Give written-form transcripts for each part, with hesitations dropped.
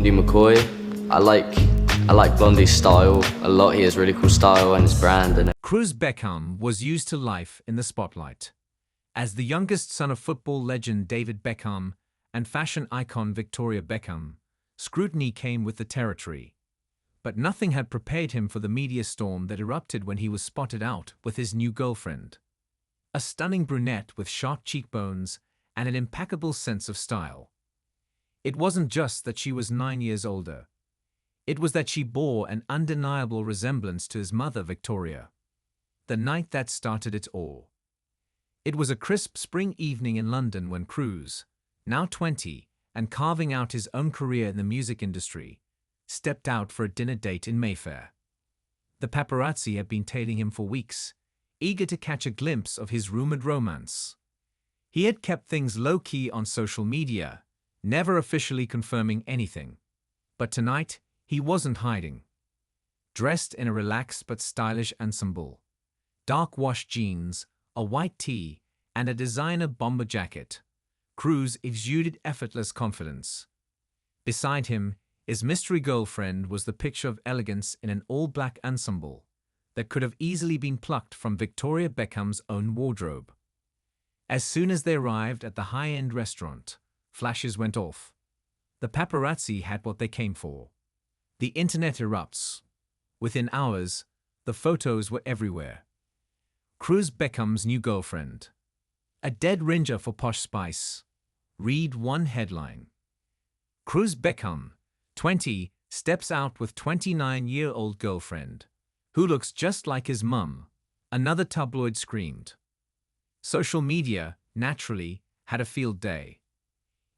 Blondie McCoy. I like Blondie's style a lot. He has really cool style and his brand and Cruz Beckham was used to life in the spotlight. As the youngest son of football legend David Beckham and fashion icon Victoria Beckham, scrutiny came with the territory. But nothing had prepared him for the media storm that erupted when he was spotted out with his new girlfriend. A stunning brunette with sharp cheekbones and an impeccable sense of style. It wasn't just that she was 9 years older. It was that she bore an undeniable resemblance to his mother, Victoria. The night that started it all. It was a crisp spring evening in London when Cruz, now 20 and carving out his own career in the music industry, stepped out for a dinner date in Mayfair. The paparazzi had been tailing him for weeks, eager to catch a glimpse of his rumored romance. He had kept things low-key on social media, never officially confirming anything. But tonight, he wasn't hiding. Dressed in a relaxed but stylish ensemble, dark wash jeans, a white tee, and a designer bomber jacket, Cruz exuded effortless confidence. Beside him, his mystery girlfriend was the picture of elegance in an all-black ensemble that could have easily been plucked from Victoria Beckham's own wardrobe. As soon as they arrived at the high-end restaurant, flashes went off. The paparazzi had what they came for. The internet erupts. Within hours, the photos were everywhere. Cruz Beckham's new girlfriend. A dead ringer for posh spice. Read one headline. Cruz Beckham, 20, steps out with 29-year-old girlfriend, who looks just like his mum, another tabloid screamed. Social media, naturally, had a field day.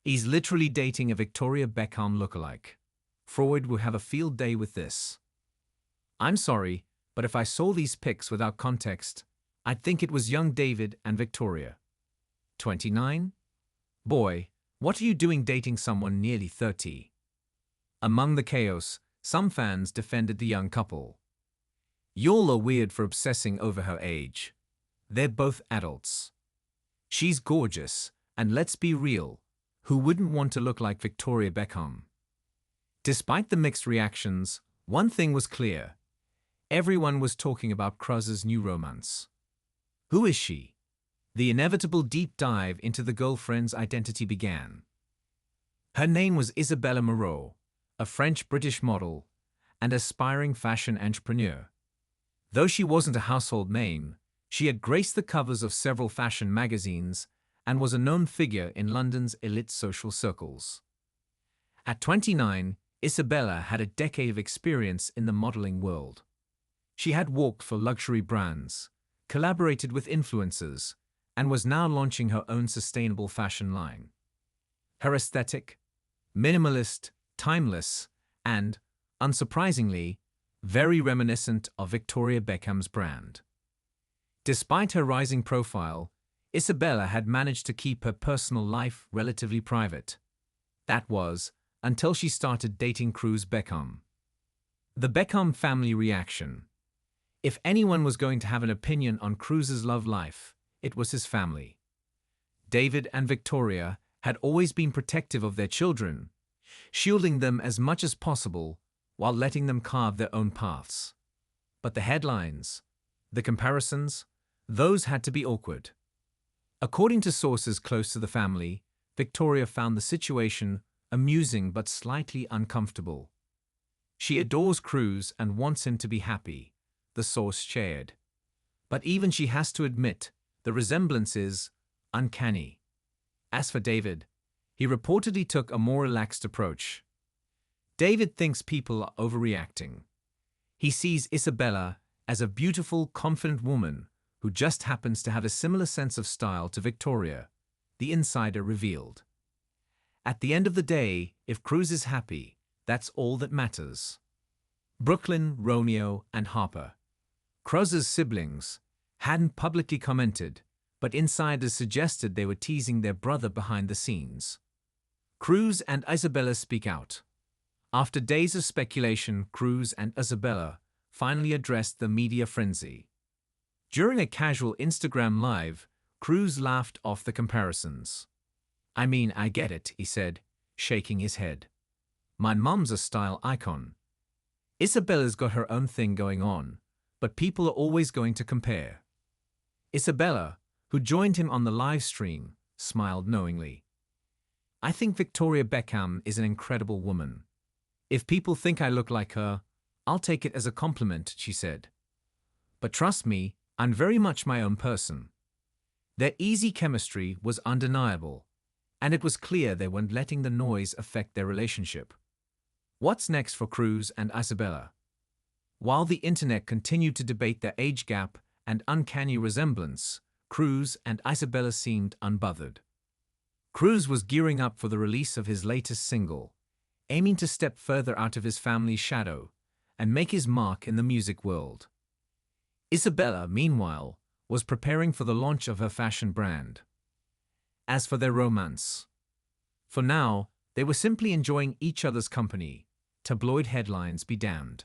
He's literally dating a Victoria Beckham lookalike. Freud would have a field day with this. I'm sorry, but if I saw these pics without context, I'd think it was young David and Victoria. 29? Boy, what are you doing dating someone nearly 30? Among the chaos, some fans defended the young couple. Y'all are weird for obsessing over her age. They're both adults. She's gorgeous, and let's be real, who wouldn't want to look like Victoria Beckham? Despite the mixed reactions, one thing was clear. Everyone was talking about Cruz's new romance. Who is she? The inevitable deep dive into the girlfriend's identity began. Her name was Isabella Moreau, a French-British model and aspiring fashion entrepreneur. Though she wasn't a household name, she had graced the covers of several fashion magazines and was a known figure in London's elite social circles. At 29, Isabella had a decade of experience in the modeling world. She had worked for luxury brands, collaborated with influencers, and was now launching her own sustainable fashion line. Her aesthetic, minimalist, timeless, and, unsurprisingly, very reminiscent of Victoria Beckham's brand. Despite her rising profile, Isabella had managed to keep her personal life relatively private. That was, until she started dating Cruz Beckham. The Beckham family reaction. If anyone was going to have an opinion on Cruz's love life, it was his family. David and Victoria had always been protective of their children, shielding them as much as possible while letting them carve their own paths. But the headlines, the comparisons, those had to be awkward. According to sources close to the family, Victoria found the situation amusing but slightly uncomfortable. She adores Cruz and wants him to be happy, the source shared. But even she has to admit, the resemblance is uncanny. As for David, he reportedly took a more relaxed approach. David thinks people are overreacting. He sees Isabella as a beautiful, confident woman who just happens to have a similar sense of style to Victoria, the insider revealed. At the end of the day, if Cruz is happy, that's all that matters. Brooklyn, Romeo, and Harper, Cruz's siblings, hadn't publicly commented, but insiders suggested they were teasing their brother behind the scenes. Cruz and Isabella speak out. After days of speculation, Cruz and Isabella finally addressed the media frenzy. During a casual Instagram live, Cruz laughed off the comparisons. I mean, I get it, he said, shaking his head. My mum's a style icon. Isabella's got her own thing going on, but people are always going to compare. Isabella, who joined him on the live stream, smiled knowingly. I think Victoria Beckham is an incredible woman. If people think I look like her, I'll take it as a compliment, she said. But trust me, I'm very much my own person. Their easy chemistry was undeniable, and it was clear they weren't letting the noise affect their relationship. What's next for Cruz and Isabella? While the internet continued to debate their age gap and uncanny resemblance, Cruz and Isabella seemed unbothered. Cruz was gearing up for the release of his latest single, aiming to step further out of his family's shadow and make his mark in the music world. Isabella, meanwhile, was preparing for the launch of her fashion brand. As for their romance, for now, they were simply enjoying each other's company. Tabloid headlines be damned.